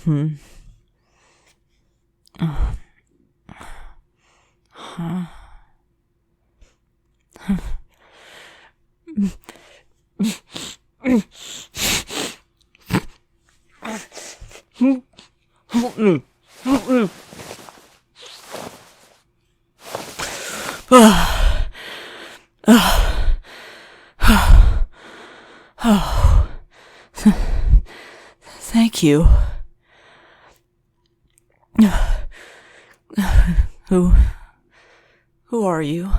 Thank you. Who are you?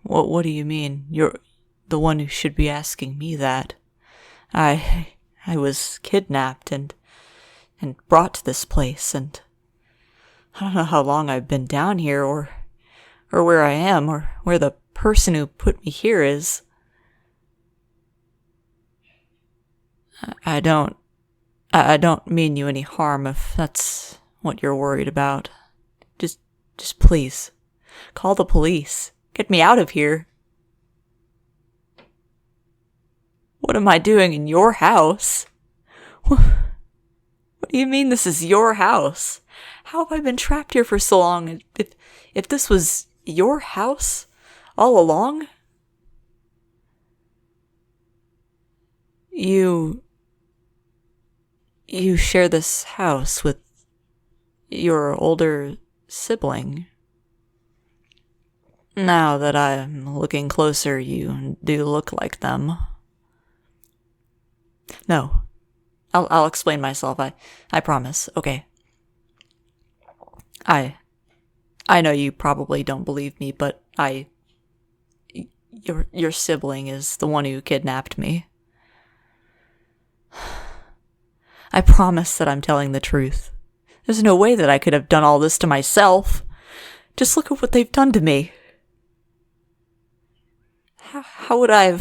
What do you mean? You're the one who should be asking me that. I was kidnapped and brought to this place, and I don't know how long I've been down here, or where I am, or where the person who put me here is. I don't mean you any harm if that's what you're worried about. Just please, call the police. Get me out of here. What am I doing in your house? What do you mean this is your house? How have I been trapped here for so long? If this was your house all along? You share this house with your older sibling. Now that I'm looking closer, you do look like them. No. I'll explain myself, I promise. Okay. I know you probably don't believe me, but your sibling is the one who kidnapped me. I promise that I'm telling the truth. There's no way that I could have done all this to myself. Just look at what they've done to me. How would I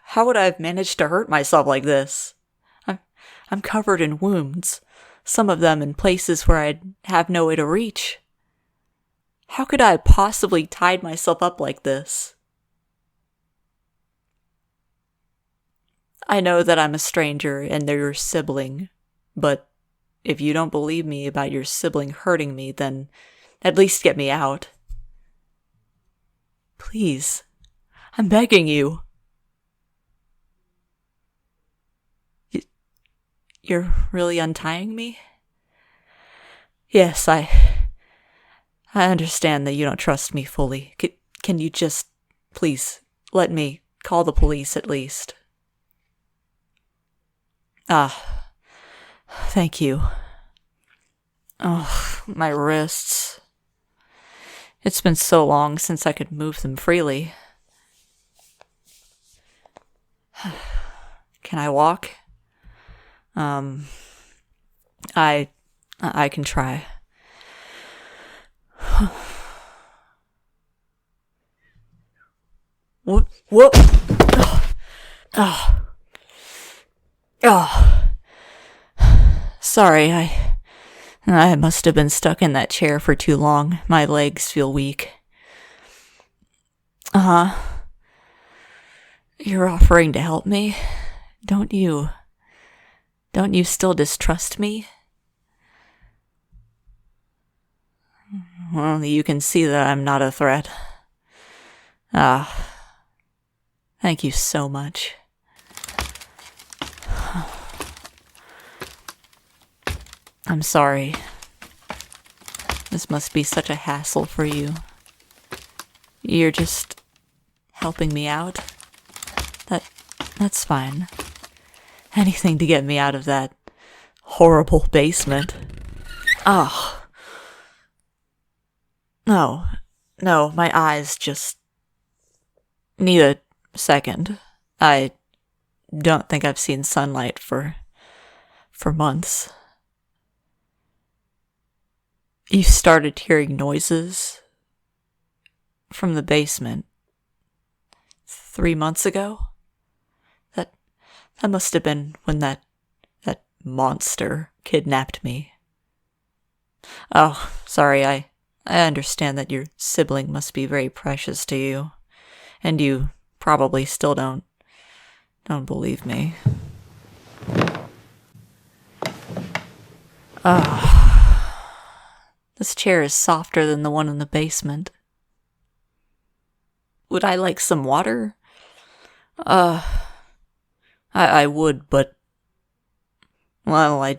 have managed to hurt myself like this? I'm covered in wounds, some of them in places where I'd have no way to reach. How could I have possibly tied myself up like this? I know that I'm a stranger and they're your sibling, but if you don't believe me about your sibling hurting me, then at least get me out. Please, I'm begging you. You're really untying me? Yes, I understand that you don't trust me fully. Can you just, please, let me call the police at least? Thank you. Oh, my wrists. It's been so long since I could move them freely. Can I walk? I can try. What? Oh. Sorry, I must have been stuck in that chair for too long. My legs feel weak. You're offering to help me? Don't you still distrust me? Well, you can see that I'm not a threat. Thank you so much. I'm sorry. This must be such a hassle for you. You're just helping me out? That's fine. Anything to get me out of that horrible basement. Oh. No, my eyes just need a second. I don't think I've seen sunlight for months. You started hearing noises from the basement 3 months ago? That must have been when that monster kidnapped me. Oh, sorry, I understand that your sibling must be very precious to you, and you probably still don't don't believe me. This chair is softer than the one in the basement. Would I like some water? I would, but... Well,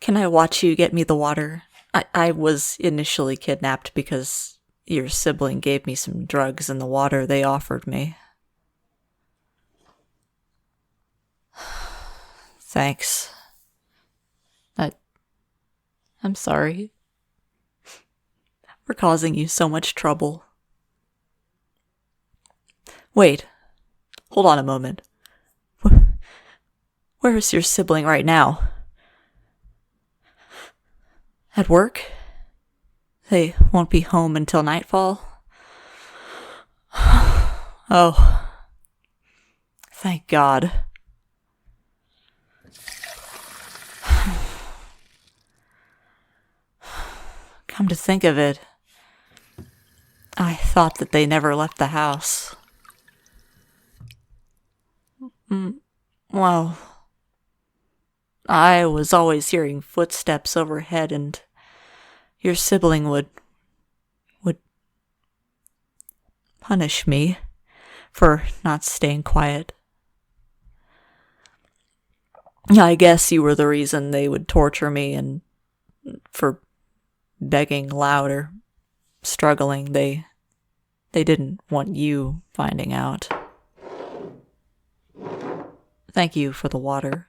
Can I watch you get me the water? I was initially kidnapped because your sibling gave me some drugs in the water they offered me. Thanks. I'm sorry. For causing you so much trouble. Wait. Hold on a moment. Where is your sibling right now? At work? They won't be home until nightfall? Oh. Thank God. Come to think of it, I thought that they never left the house. Well, I was always hearing footsteps overhead, and your sibling would punish me for not staying quiet. I guess you were the reason they would torture me, and for begging loud or struggling, they didn't want you finding out. Thank you for the water.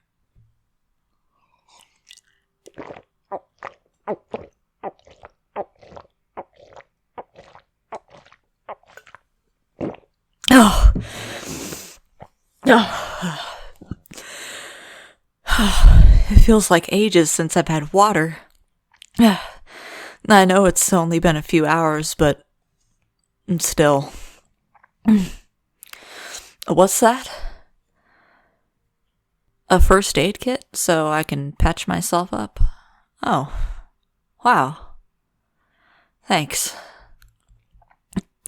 Oh. It feels like ages since I've had water. I know it's only been a few hours, but still. What's that? A first aid kit so I can patch myself up? Oh, wow. Thanks.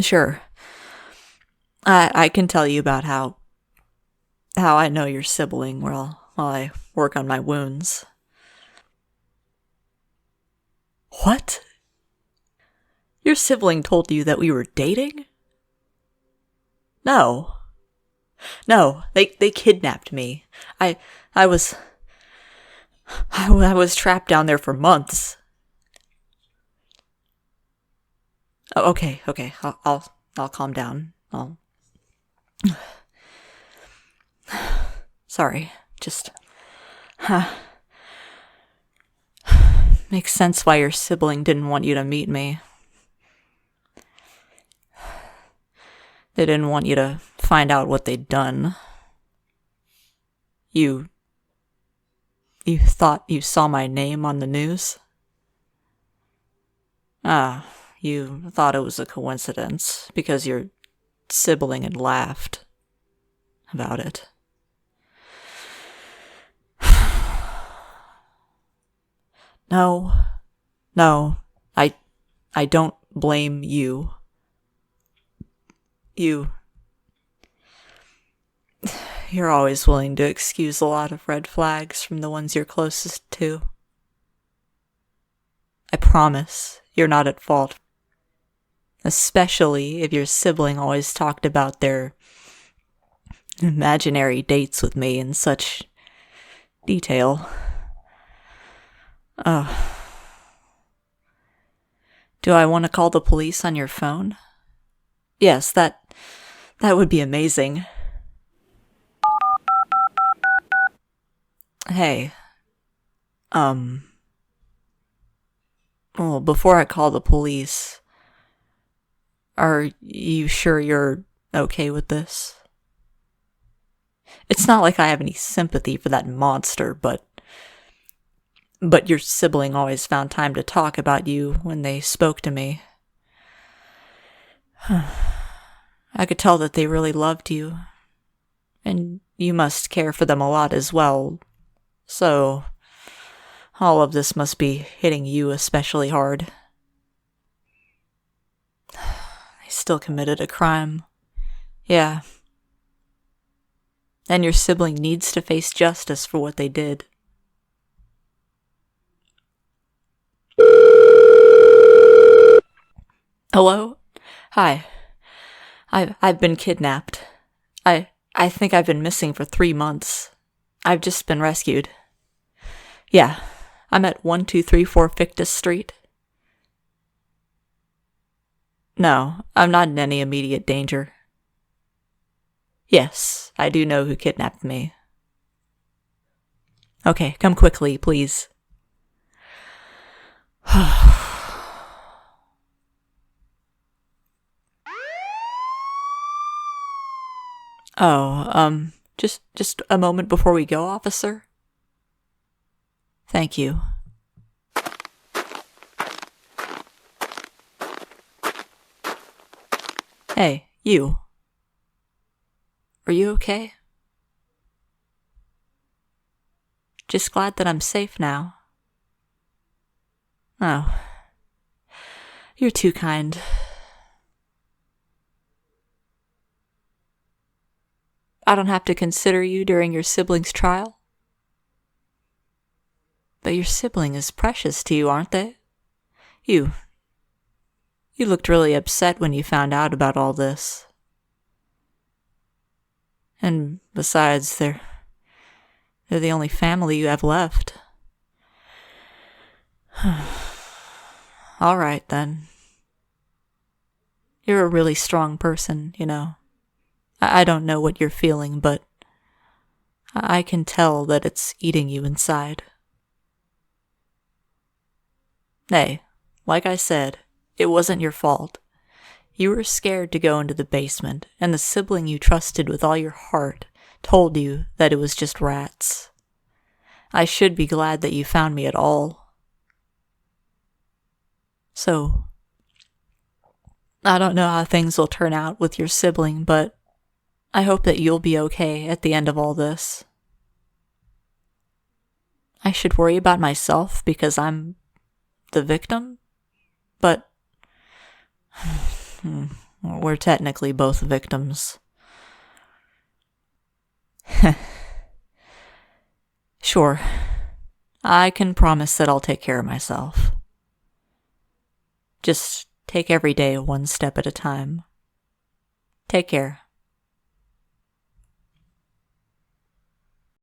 Sure. I can tell you about how I know your sibling while I work on my wounds. What? Your sibling told you that we were dating? No, they kidnapped me. I was trapped down there for months. Oh, okay. I'll calm down. Sorry. Just makes sense why your sibling didn't want you to meet me. They didn't want you to find out what they'd done. You thought you saw my name on the news? You thought it was a coincidence because your sibling had laughed about it. No, I don't blame you. You're always willing to excuse a lot of red flags from the ones you're closest to. I promise you're not at fault. Especially if your sibling always talked about their imaginary dates with me in such detail. Do I want to call the police on your phone? Yes, that would be amazing. Hey. Well, before I call the police, are you sure you're okay with this? It's not like I have any sympathy for that monster, but your sibling always found time to talk about you when they spoke to me. I could tell that they really loved you, and you must care for them a lot as well, so all of this must be hitting you especially hard. They still committed a crime. Yeah. and your sibling needs to face justice for what they did. Hello? Hi. I've been kidnapped. I think I've been missing for 3 months. I've just been rescued. Yeah, I'm at 1234 Fictus Street. No, I'm not in any immediate danger. Yes, I do know who kidnapped me. Okay, come quickly, please. Oh, just a moment before we go, officer? Thank you. Hey, you. Are you okay? Just glad that I'm safe now. Oh. You're too kind. I don't have to consider you during your sibling's trial? But your sibling is precious to you, aren't they? You looked really upset when you found out about all this. And besides, they're the only family you have left. All right, then. You're a really strong person, you know. I don't know what you're feeling, but I can tell that it's eating you inside. Hey, like I said, it wasn't your fault. You were scared to go into the basement, and the sibling you trusted with all your heart told you that it was just rats. I should be glad that you found me at all. So, I don't know how things will turn out with your sibling, but I hope that you'll be okay at the end of all this. I should worry about myself because I'm the victim, but we're technically both victims. Sure, I can promise that I'll take care of myself. Just take every day one step at a time. Take care.